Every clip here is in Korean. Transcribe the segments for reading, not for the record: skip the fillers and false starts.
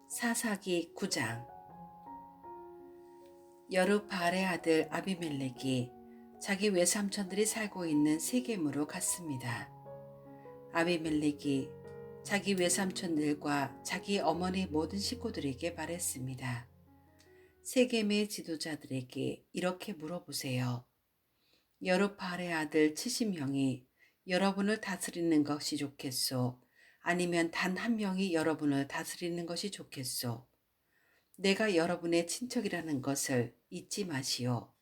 사사기 9장. 여룹바알의 아들 아비멜렉이 자기 외삼촌들이 살고 있는 세겜으로 갔습니다. 아비멜렉이 자기 외삼촌들과 자기 어머니 모든 식구들에게 말했습니다. 세겜의 지도자들에게 이렇게 물어보세요. 여룹바알의 아들 70명이 여러분을 다스리는 것이 좋겠소? 아니면 단 한 명이 여러분을 다스리는 것이 좋겠소? 내가 여러분의 친척이라는 것을 잊지 마시오.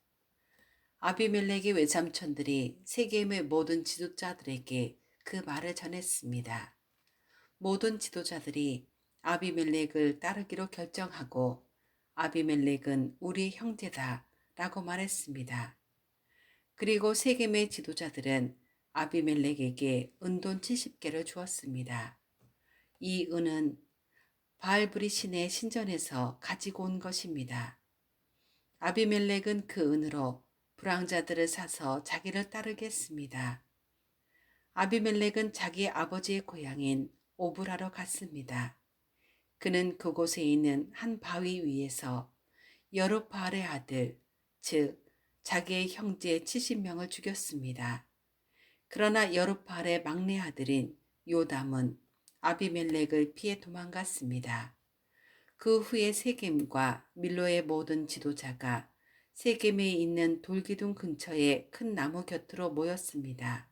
아비멜렉의 외삼촌들이 세겜의 모든 지도자들에게 그 말을 전했습니다. 모든 지도자들이 아비멜렉을 따르기로 결정하고 아비멜렉은 우리 형제다 라고 말했습니다. 그리고 세겜의 지도자들은 아비멜렉에게 은돈 70개를 주었습니다. 이 은은 바알브리 신의 신전에서 가지고 온 것입니다. 아비멜렉은 그 은으로 불황자들을 사서 자기를 따르게 했습니다. 아비멜렉은 자기 아버지의 고향인 오브라로 갔습니다. 그는 그곳에 있는 한 바위 위에서 여룹바알의 아들, 즉 자기의 형제 70명을 죽였습니다. 그러나 여룹바알의 막내 아들인 요담은 아비멜렉을 피해 도망갔습니다. 그 후에 세겜과 밀로의 모든 지도자가 세겜에 있는 돌기둥 근처의 큰 나무 곁으로 모였습니다.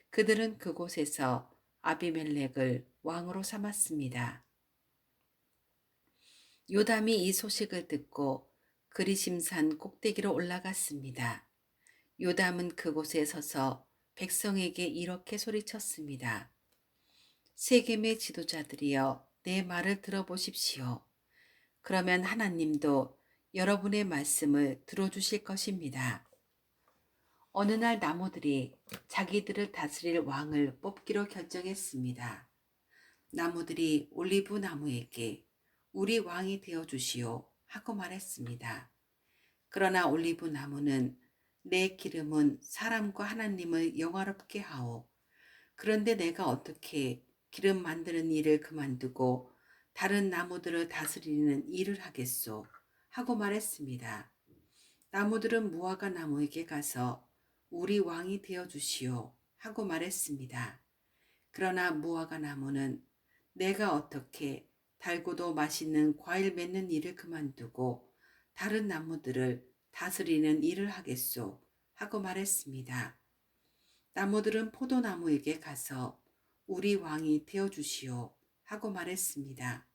그들은 그곳에서 아비멜렉을 왕으로 삼았습니다. 요담이 이 소식을 듣고 그리심산 꼭대기로 올라갔습니다. 요담은 그곳에 서서 백성에게 이렇게 소리쳤습니다. 세겜의 지도자들이여, 내 말을 들어보십시오. 그러면 하나님도 여러분의 말씀을 들어주실 것입니다. 어느 날 나무들이 자기들을 다스릴 왕을 뽑기로 결정했습니다. 나무들이 올리브 나무에게 우리 왕이 되어 주시오 하고 말했습니다. 그러나 올리브 나무는 내 기름은 사람과 하나님을 영화롭게 하오. 그런데 내가 어떻게 기름 만드는 일을 그만두고 다른 나무들을 다스리는 일을 하겠소? 하고 말했습니다. 나무들은 무화과 나무에게 가서 우리 왕이 되어 주시오 하고 말했습니다. 그러나 무화과 나무는 내가 어떻게 달고도 맛있는 과일 맺는 일을 그만두고 다른 나무들을 다스리는 일을 하겠소 하고 말했습니다. 나무들은 포도나무에게 가서 우리 왕이 되어 주시오 하고 말했습니다.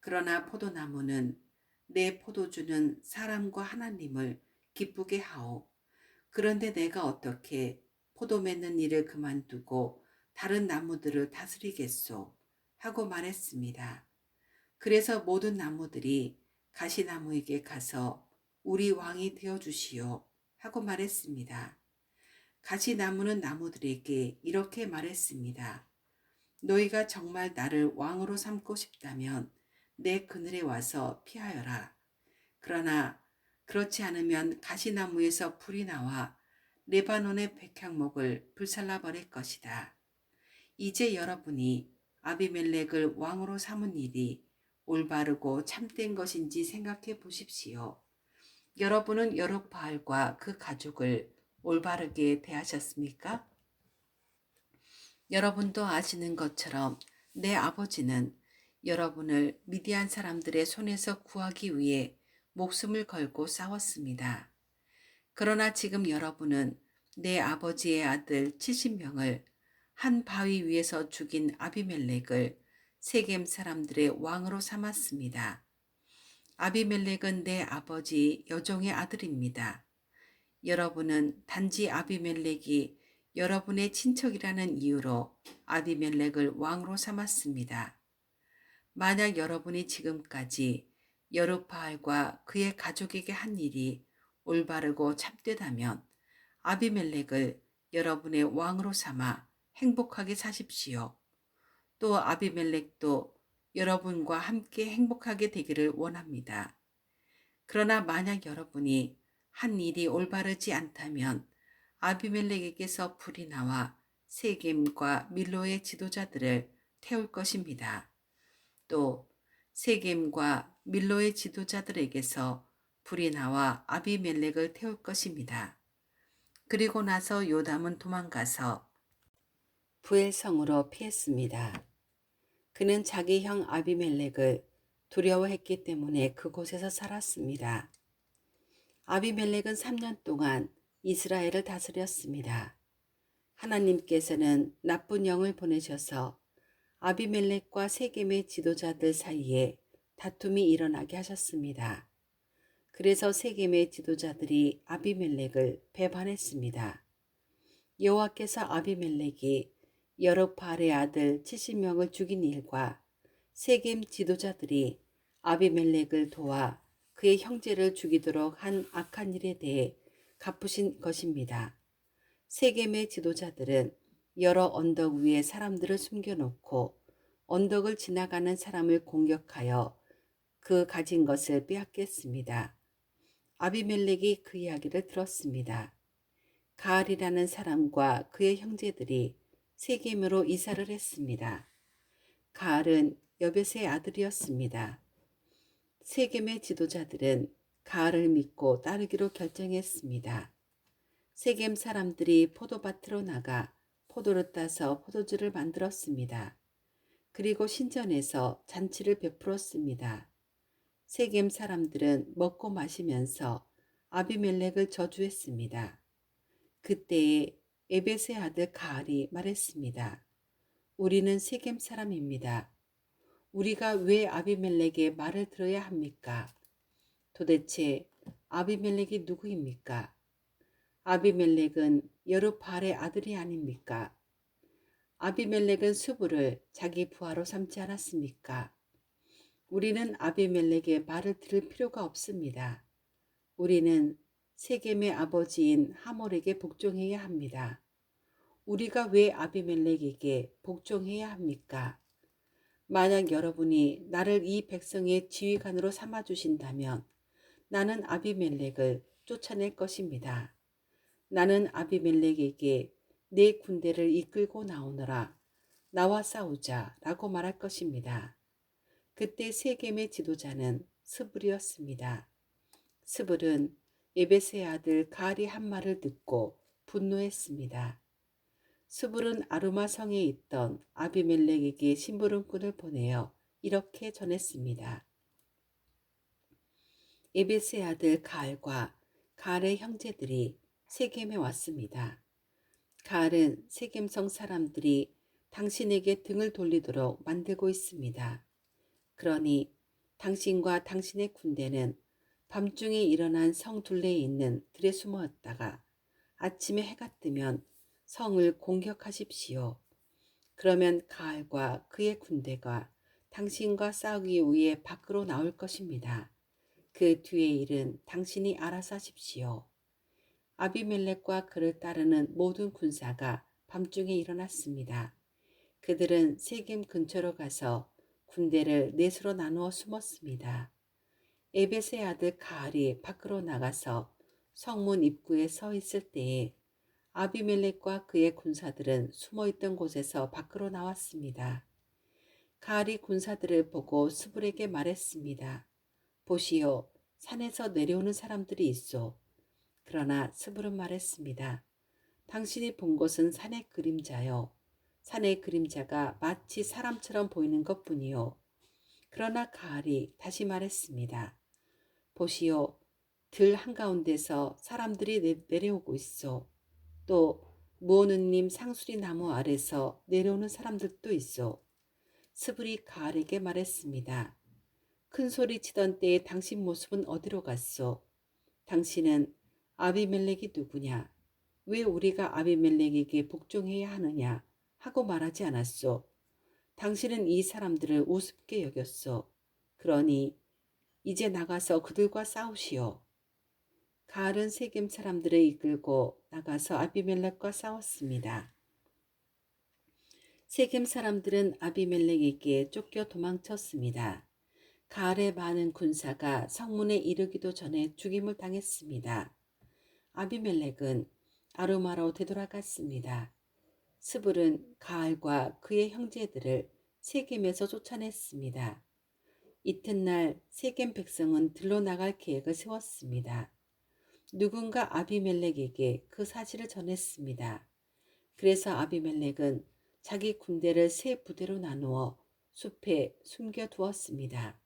그러나 포도나무는 내 포도주는 사람과 하나님을 기쁘게 하오. 그런데 내가 어떻게 포도 맺는 일을 그만두고 다른 나무들을 다스리겠소 하고 말했습니다. 그래서 모든 나무들이 가시나무에게 가서 우리 왕이 되어 주시오 하고 말했습니다. 가시나무는 나무들에게 이렇게 말했습니다. 너희가 정말 나를 왕으로 삼고 싶다면 내 그늘에 와서 피하여라. 그러나 그렇지 않으면 가시나무에서 불이 나와 레바논의 백향목을 불살라 버릴 것이다. 이제 여러분이 아비멜렉을 왕으로 삼은 일이 올바르고 참된 것인지 생각해 보십시오. 여러분은 여룹바알과 그 가족을 올바르게 대하셨습니까? 여러분도 아시는 것처럼 내 아버지는 여러분을 미디안 사람들의 손에서 구하기 위해 목숨을 걸고 싸웠습니다. 그러나 지금 여러분은 내 아버지의 아들 70명을 한 바위 위에서 죽인 아비멜렉을 세겜 사람들의 왕으로 삼았습니다. 아비멜렉은 내 아버지 여종의 아들입니다. 여러분은 단지 아비멜렉이 여러분의 친척이라는 이유로 아비멜렉을 왕으로 삼았습니다. 만약 여러분이 지금까지 여룹바알과 그의 가족에게 한 일이 올바르고 참되다면 아비멜렉을 여러분의 왕으로 삼아 행복하게 사십시오. 또 아비멜렉도 여러분과 함께 행복하게 되기를 원합니다. 그러나 만약 여러분이 한 일이 올바르지 않다면 아비멜렉에게서 불이 나와 세겜과 밀로의 지도자들을 태울 것입니다. 또 세겜과 밀로의 지도자들에게서 불이 나와 아비멜렉을 태울 것입니다. 그리고 나서 요담은 도망가서 부엘성으로 피했습니다. 그는 자기 형 아비멜렉을 두려워했기 때문에 그곳에서 살았습니다. 아비멜렉은 3년 동안 이스라엘을 다스렸습니다. 하나님께서는 나쁜 영을 보내셔서 아비멜렉과 세겜의 지도자들 사이에 다툼이 일어나게 하셨습니다. 그래서 세겜의 지도자들이 아비멜렉을 배반했습니다. 여호와께서 아비멜렉이 여룹바알의 아들 70명을 죽인 일과 세겜 지도자들이 아비멜렉을 도와 그의 형제를 죽이도록 한 악한 일에 대해 갚으신 것입니다. 세겜의 지도자들은 여러 언덕 위에 사람들을 숨겨놓고 언덕을 지나가는 사람을 공격하여 그 가진 것을 빼앗겼습니다. 아비멜렉이 그 이야기를 들었습니다. 가알이라는 사람과 그의 형제들이 세겜으로 이사를 했습니다. 가알은 여벳의 아들이었습니다. 세겜의 지도자들은 가알을 믿고 따르기로 결정했습니다. 세겜 사람들이 포도밭으로 나가 포도를 따서 포도주를 만들었습니다. 그리고 신전에서 잔치를 베풀었습니다. 세겜 사람들은 먹고 마시면서 아비멜렉을 저주했습니다. 그때에 에벳의 아들 가알이 말했습니다. 우리는 세겜 사람입니다. 우리가 왜 아비멜렉의 말을 들어야 합니까? 도대체 아비멜렉이 누구입니까? 아비멜렉은 여룹바알의 아들이 아닙니까? 아비멜렉은 수부를 자기 부하로 삼지 않았습니까? 우리는 아비멜렉의 말을 들을 필요가 없습니다. 우리는 세겜의 아버지인 하몰에게 복종해야 합니다. 우리가 왜 아비멜렉에게 복종해야 합니까? 만약 여러분이 나를 이 백성의 지휘관으로 삼아주신다면 나는 아비멜렉을 쫓아낼 것입니다. 나는 아비멜렉에게 내 군대를 이끌고 나오너라. 나와 싸우자 라고 말할 것입니다. 그때 세겜의 지도자는 스불이었습니다. 스불은 에벳의 아들 가알이 한 말을 듣고 분노했습니다. 스불은 아루마 성에 있던 아비멜렉에게 심부름꾼을 보내어 이렇게 전했습니다. 에벳의 아들 가알과 가알의 형제들이 세겜에 왔습니다. 가알은 세겜성 사람들이 당신에게 등을 돌리도록 만들고 있습니다. 그러니 당신과 당신의 군대는 밤중에 일어난 성 둘레에 있는 들에 숨었다가 아침에 해가 뜨면 성을 공격하십시오. 그러면 가알과 그의 군대가 당신과 싸우기 위해 밖으로 나올 것입니다. 그 뒤의 일은 당신이 알아서 하십시오. 아비멜렉과 그를 따르는 모든 군사가 밤중에 일어났습니다. 그들은 세겜 근처로 가서 군대를 넷으로 나누어 숨었습니다. 에벳의 아들 가알이 밖으로 나가서 성문 입구에 서 있을 때에 아비멜렉과 그의 군사들은 숨어있던 곳에서 밖으로 나왔습니다. 가알이 군사들을 보고 스불에게 말했습니다. 보시오, 산에서 내려오는 사람들이 있어. 그러나 스불은 말했습니다. 당신이 본 것은 산의 그림자요. 산의 그림자가 마치 사람처럼 보이는 것뿐이요. 그러나 가알이 다시 말했습니다. 보시오, 들 한가운데서 사람들이 내려오고 있어. 또 무오느님 상수리 나무 아래서 내려오는 사람들도 있어. 스불이 가알에게 말했습니다. 큰 소리 치던 때에 당신 모습은 어디로 갔소? 당신은 아비멜렉이 누구냐? 왜 우리가 아비멜렉에게 복종해야 하느냐? 하고 말하지 않았소. 당신은 이 사람들을 우습게 여겼소. 그러니 이제 나가서 그들과 싸우시오. 가알은 세겜 사람들을 이끌고 나가서 아비멜렉과 싸웠습니다. 세겜 사람들은 아비멜렉에게 쫓겨 도망쳤습니다. 가알의 많은 군사가 성문에 이르기도 전에 죽임을 당했습니다. 아비멜렉은 아루마로 되돌아갔습니다. 스불은 가알과 그의 형제들을 세겜에서 쫓아냈습니다. 이튿날 세겜 백성은 들로 나갈 계획을 세웠습니다. 누군가 아비멜렉에게 그 사실을 전했습니다. 그래서 아비멜렉은 자기 군대를 세 부대로 나누어 숲에 숨겨두었습니다.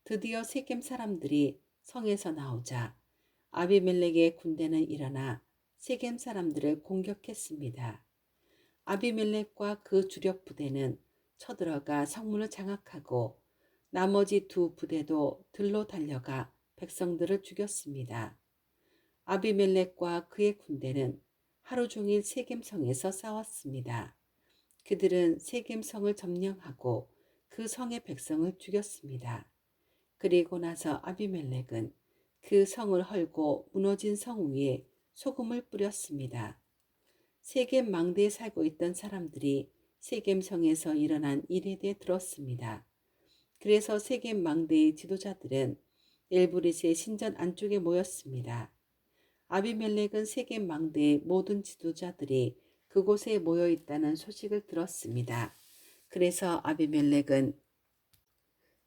드디어 세겜 사람들이 성에서 나오자 아비멜렉의 군대는 일어나 세겜 사람들을 공격했습니다. 아비멜렉과 그 주력 부대는 쳐들어가 성문을 장악하고 나머지 두 부대도 들로 달려가 백성들을 죽였습니다. 아비멜렉과 그의 군대는 하루 종일 세겜성에서 싸웠습니다. 그들은 세겜성을 점령하고 그 성의 백성을 죽였습니다. 그리고 나서 아비멜렉은 그 성을 헐고 무너진 성 위에 소금을 뿌렸습니다. 세겜 망대에 살고 있던 사람들이 세겜성에서 일어난 일에 대해 들었습니다. 그래서 세겜 망대의 지도자들은 엘브릿의 신전 안쪽에 모였습니다. 아비멜렉은 세겜 망대의 모든 지도자들이 그곳에 모여 있다는 소식을 들었습니다. 그래서 아비멜렉은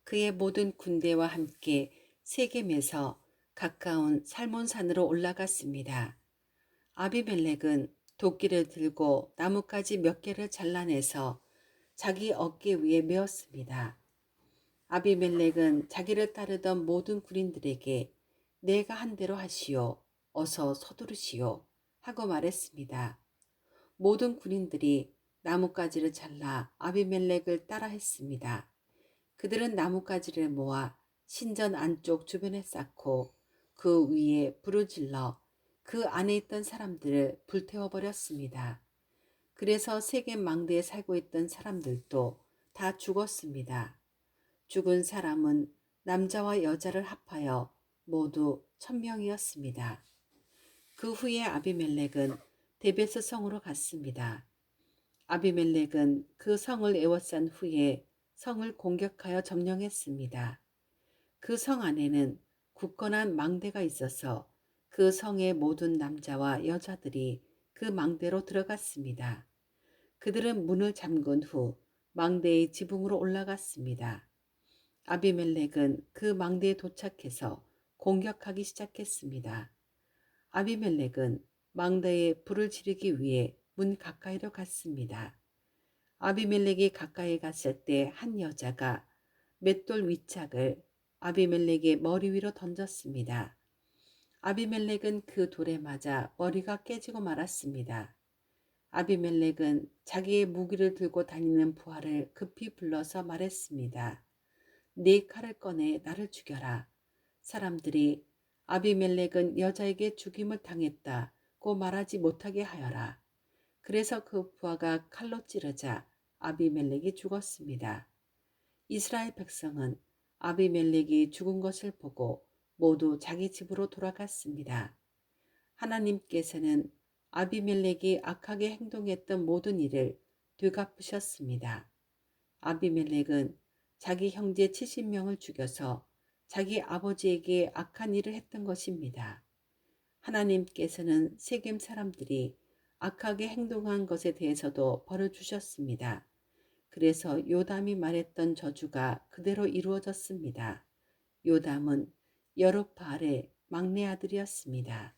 그의 모든 군대와 함께 세겜에서 가까운 살몬산으로 올라갔습니다. 아비멜렉은 도끼를 들고 나뭇가지 몇 개를 잘라내서 자기 어깨 위에 메었습니다. 아비멜렉은 자기를 따르던 모든 군인들에게 내가 한 대로 하시오. 어서 서두르시오. 하고 말했습니다. 모든 군인들이 나뭇가지를 잘라 아비멜렉을 따라 했습니다. 그들은 나뭇가지를 모아 신전 안쪽 주변에 쌓고 그 위에 불을 질러 그 안에 있던 사람들을 불태워버렸습니다. 그래서 세겜 망대에 살고 있던 사람들도 다 죽었습니다. 죽은 사람은 남자와 여자를 합하여 모두 1000명이었습니다. 그 후에 아비멜렉은 데베스 성으로 갔습니다. 아비멜렉은 그 성을 에워싼 후에 성을 공격하여 점령했습니다. 그 성 안에는 굳건한 망대가 있어서 그 성의 모든 남자와 여자들이 그 망대로 들어갔습니다. 그들은 문을 잠근 후 망대의 지붕으로 올라갔습니다. 아비멜렉은 그 망대에 도착해서 공격하기 시작했습니다. 아비멜렉은 망대에 불을 지르기 위해 문 가까이로 갔습니다. 아비멜렉이 가까이 갔을 때 한 여자가 맷돌 위짝을 아비멜렉의 머리 위로 던졌습니다. 아비멜렉은 그 돌에 맞아 머리가 깨지고 말았습니다. 아비멜렉은 자기의 무기를 들고 다니는 부하를 급히 불러서 말했습니다. 네 칼을 꺼내 나를 죽여라. 사람들이 아비멜렉은 여자에게 죽임을 당했다고 말하지 못하게 하여라. 그래서 그 부하가 칼로 찌르자 아비멜렉이 죽었습니다. 이스라엘 백성은 아비멜렉이 죽은 것을 보고 모두 자기 집으로 돌아갔습니다. 하나님께서는 아비멜렉이 악하게 행동했던 모든 일을 되갚으셨습니다. 아비멜렉은 자기 형제 70명을 죽여서 자기 아버지에게 악한 일을 했던 것입니다. 하나님께서는 세겜 사람들이 악하게 행동한 것에 대해서도 벌을 주셨습니다. 그래서 요담이 말했던 저주가 그대로 이루어졌습니다. 요담은 여룹바알의 막내 아들이었습니다.